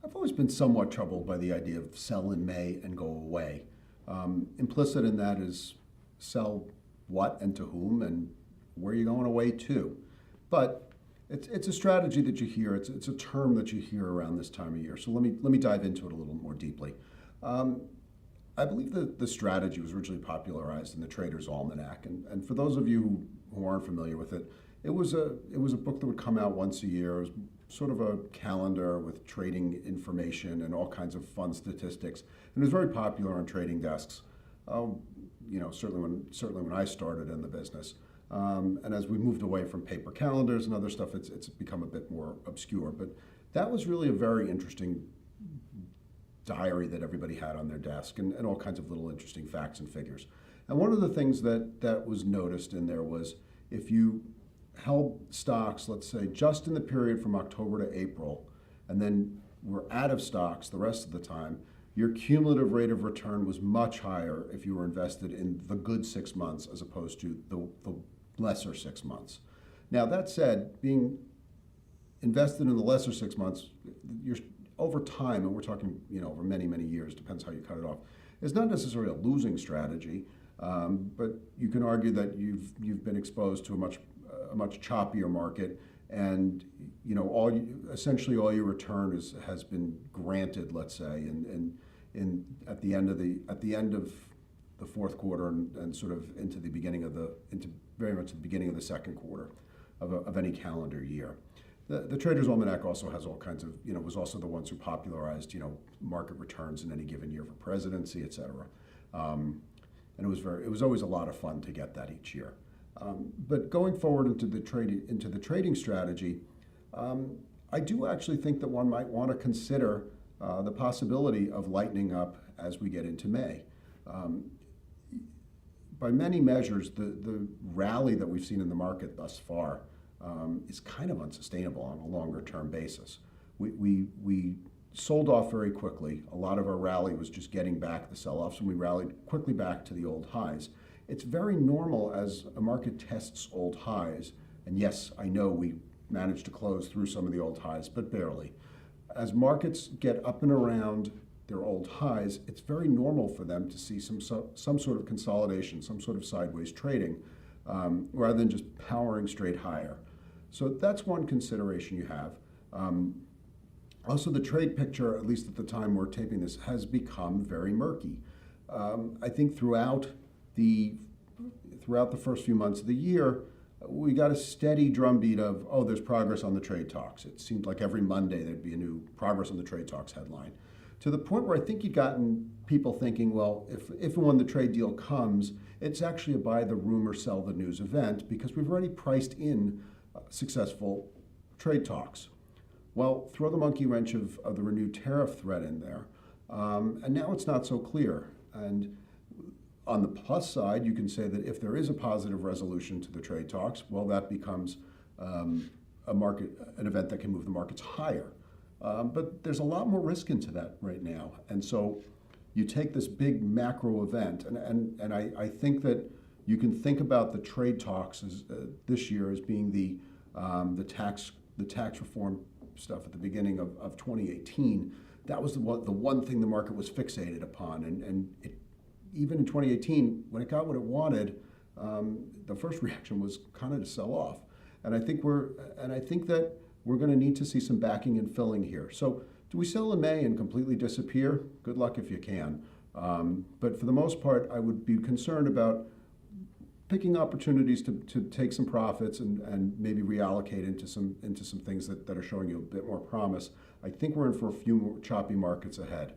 I've always been somewhat troubled by the idea of sell in May and go away. Implicit in that is sell what and to whom and where you're going away to. But it's a strategy that you hear. It's a term that you hear around this time of year. So let me dive into it a little more deeply. I believe that the strategy was originally popularized in the Trader's Almanac, and for those of you who aren't familiar with it, it was a book that would come out once a year. It was sort of a calendar with trading information and all kinds of fun statistics, and it was very popular on trading desks. Certainly when I started in the business, and as we moved away from paper calendars and other stuff, it's become a bit more obscure. But that was really a very interesting diary that everybody had on their desk, and all kinds of little interesting facts and figures. And one of the things that was noticed in there was if you held stocks, let's say, just in the period from October to April, and then were out of stocks the rest of the time, your cumulative rate of return was much higher if you were invested in the good 6 months as opposed to the lesser 6 months. Now, that said, being invested in the lesser 6 months, you're over time, and we're talking over many, many years, depends how you cut it off, is not necessarily a losing strategy, but you can argue that you've been exposed to a much choppier market, and essentially all your return has been granted, let's say, at the end of the fourth quarter and sort of into very much the beginning of the second quarter of any calendar year. The Trader's Almanac also has all kinds of, was also the ones who popularized, market returns in any given year for presidency, et cetera. And it was always a lot of fun to get that each year. But going forward into the trading strategy, I do actually think that one might want to consider the possibility of lightening up as we get into May. By many measures, the rally that we've seen in the market thus far is kind of unsustainable on a longer term basis. We sold off very quickly. A lot of our rally was just getting back the sell-offs, and we rallied quickly back to the old highs. It's very normal as a market tests old highs, and yes, I know we managed to close through some of the old highs, but barely. As markets get up and around their old highs, it's very normal for them to see some sort of consolidation, some sort of sideways trading, rather than just powering straight higher. So that's one consideration you have. Also, the trade picture, at least at the time we're taping this, has become very murky. I think throughout the first few months of the year, we got a steady drumbeat of, there's progress on the trade talks. It seemed like every Monday there'd be a new progress on the trade talks headline, to the point where I think you'd gotten people thinking, well, if and when the trade deal comes, it's actually a buy the rumor, sell the news event, because we've already priced in successful trade talks. Well, throw the monkey wrench of the renewed tariff threat in there, and now it's not so clear. And on the plus side, you can say that if there is a positive resolution to the trade talks, well, that becomes an event that can move the markets higher. But there's a lot more risk into that right now. And so you take this big macro event, and I think that you can think about the trade talks this year as being the tax reform stuff at the beginning of 2018. That was the one thing the market was fixated upon, and even in 2018, when it got what it wanted, the first reaction was kind of to sell off. And I think that we're going to need to see some backing and filling here. So do we sell in May and completely disappear? Good luck if you can. But for the most part, I would be concerned about picking opportunities to take some profits and maybe reallocate into some things that are showing you a bit more promise. I think we're in for a few more choppy markets ahead.